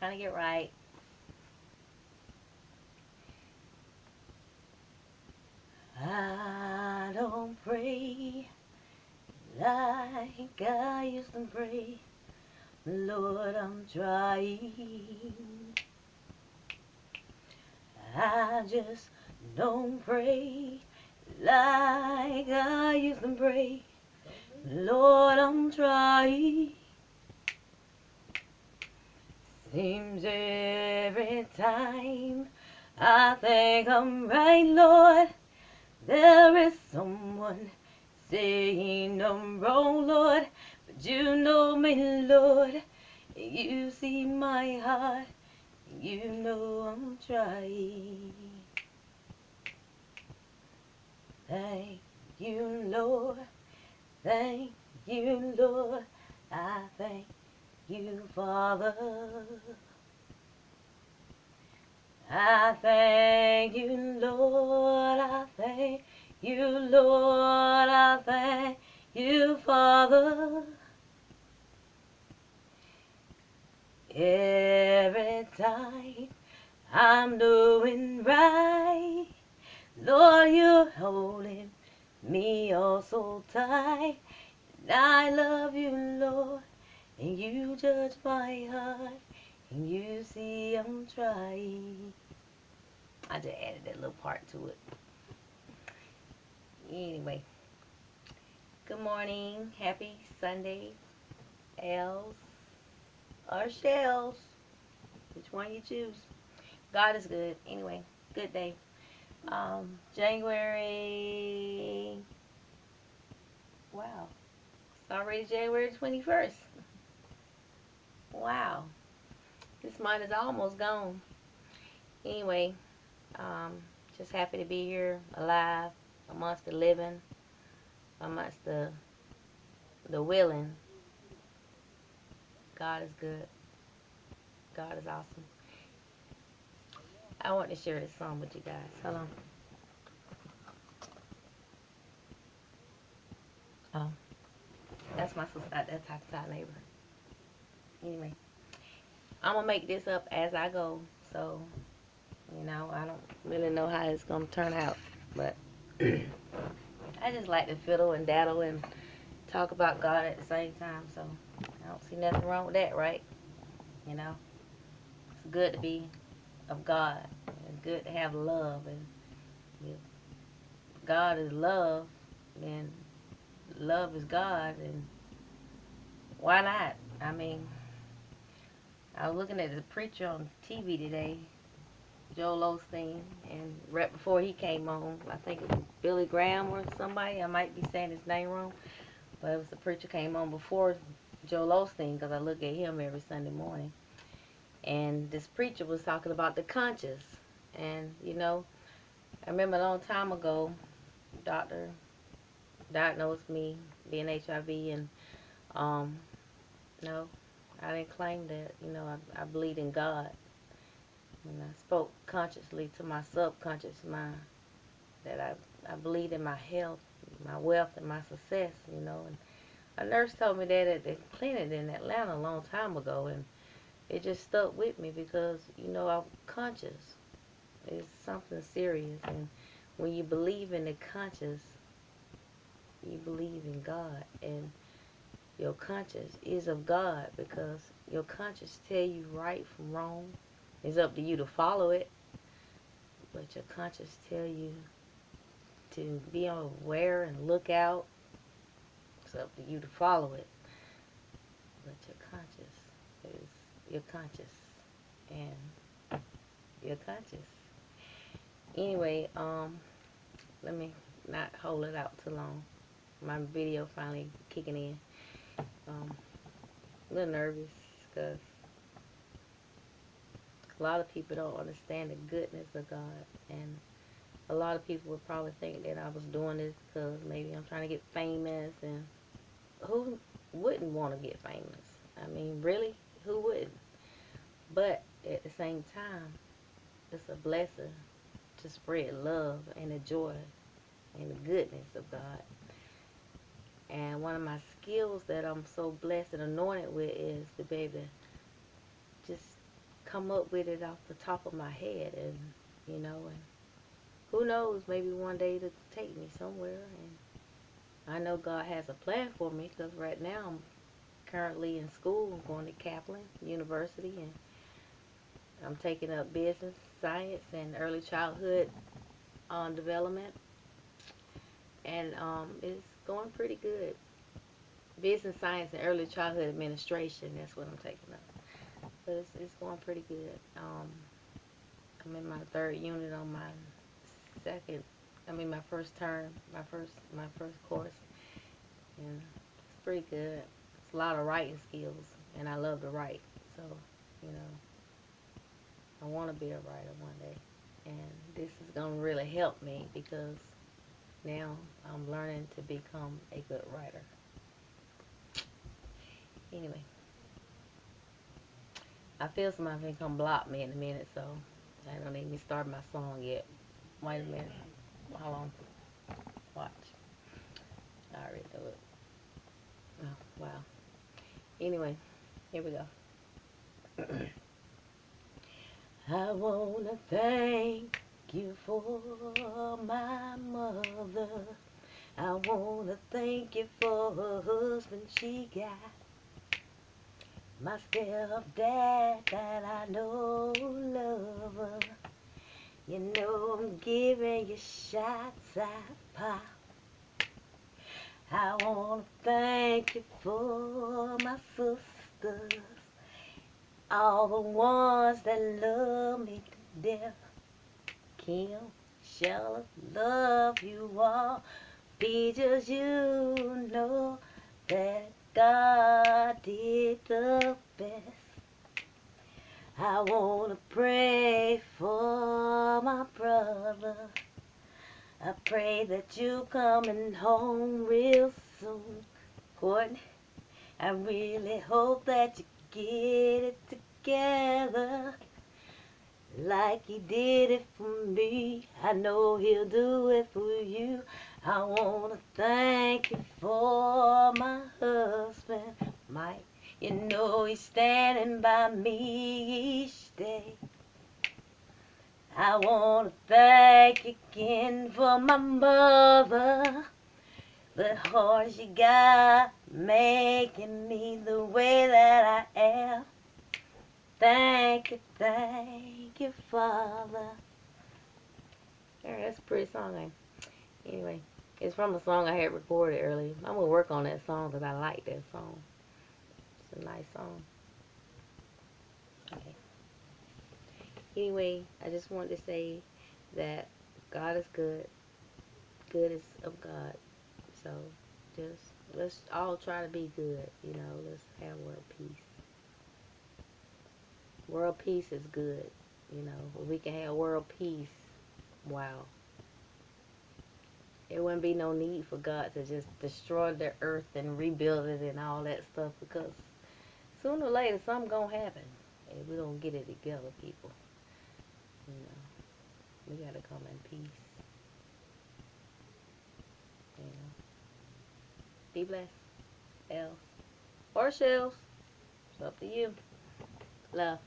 trying to get right. I don't pray like I used to pray. Lord, I'm trying. I just don't pray like I used to pray. Lord, I'm trying. Seems every time I think I'm right, Lord, there is someone saying I'm wrong, Lord. But you know me, Lord. You see my heart. You know I'm trying. Thank you, Lord. Thank you, Lord. I thank you, Father. I thank you, Lord. I thank you, Lord. I thank you, Father. Every time I'm doing right, Lord, you're holding me all so tight. And I love you, Lord, and you judge my heart, and you see I'm trying. I just added that little part to it. Anyway, good morning. Happy Sunday, Els or Shells. Which one you choose. God is good. Anyway, good day. January. Wow. It's already January 21st. Wow. This month is almost gone. Anyway, just happy to be here, alive, amongst the living, amongst the willing. God is good. God is awesome. I want to share this song with you guys. Hold on. Oh, that's my sister. That's our neighbor. Anyway, I'm gonna make this up as I go. So, I don't really know how it's gonna turn out, but I just like to fiddle and daddle and talk about God at the same time. So I don't see nothing wrong with that, right? It's good to be of God. It's good to have love, and if God is love, then love is God, and why not? I mean, I was looking at the preacher on TV today, Joel Osteen, and right before he came on, I think it was Billy Graham or somebody, I might be saying his name wrong, but it was the preacher came on before Joel Osteen, because I look at him every Sunday morning, and this preacher was talking about the conscience, and I remember a long time ago, doctor diagnosed me being HIV, and no, I didn't claim that. I believe in God, and I spoke consciously to my subconscious mind that I believed in my health, my wealth, and my success. And a nurse told me that at the clinic in Atlanta a long time ago, and it just stuck with me because I'm conscious. It's something serious, and when you believe in the conscious, you believe in God, and your conscience is of God, because your conscience tell you right from wrong. It's up to you to follow it, but your conscience tell you to be aware and look out. It's up to you to follow it, but your conscience is your conscious, and your conscious. Anyway, let me not hold it out too long. My video finally kicking in. A little nervous because a lot of people don't understand the goodness of God, and a lot of people would probably think that I was doing this because maybe I'm trying to get famous, and who wouldn't want to get famous? I mean, really, who wouldn't? But at the same time, it's a blessing to spread love and the joy and the goodness of God. And one of my skills that I'm so blessed and anointed with is to be able to just come up with it off the top of my head, and you know, and who knows, maybe one day to take me somewhere. And I know God has a plan for me, because right now I'm currently in school. I'm going to Kaplan University, and I'm taking up business, science, and early childhood development, and it's going pretty good. Business science and early childhood administration, that's what I'm taking up. But it's going pretty good. I'm in my third unit on my second, my first term, my first course, and it's pretty good. It's a lot of writing skills, and I love to write, so, you know, I want to be a writer one day, and this is going to really help me, because now I'm learning to become a good writer. Anyway, I feel somebody's gonna come block me in a minute, so I don't even start my song yet. Wait a minute. Hold on. Watch. I already know it. Oh, wow. Anyway, here we go. I wanna thank you for my mother. I wanna thank you for her husband she got. My stepdad that I know love her. You know I'm giving you shots at pop. I wanna thank you for my sisters, all the ones that love me to death. Kim, Shella, love you all. Because you know that God did the best. I wanna pray for my brother. I pray that you coming home real soon. Courtney, I really hope that you get it together like he did it for me. I know he'll do it for you. I wanna thank you for my husband, Mike. You know he's standing by me each day. I wanna thank you again for my mother, the heart she got, making me the way that I am. Thank you, Father. Alright, that's a pretty song, ain't it? Anyway, it's from a song I had recorded earlier. I'm gonna work on that song because I like that song. It's a nice song. Okay. Anyway, I just wanted to say that God is good. Good is of God. So just let's all try to be good. You know, let's have world peace. World peace is good. You know, if we can have world peace, wow. There wouldn't be no need for God to just destroy the earth and rebuild it and all that stuff, because sooner or later something gonna happen if we don't get it together, people. You know, we gotta come in peace. You know, be blessed, else or shells. It's up to you. Love.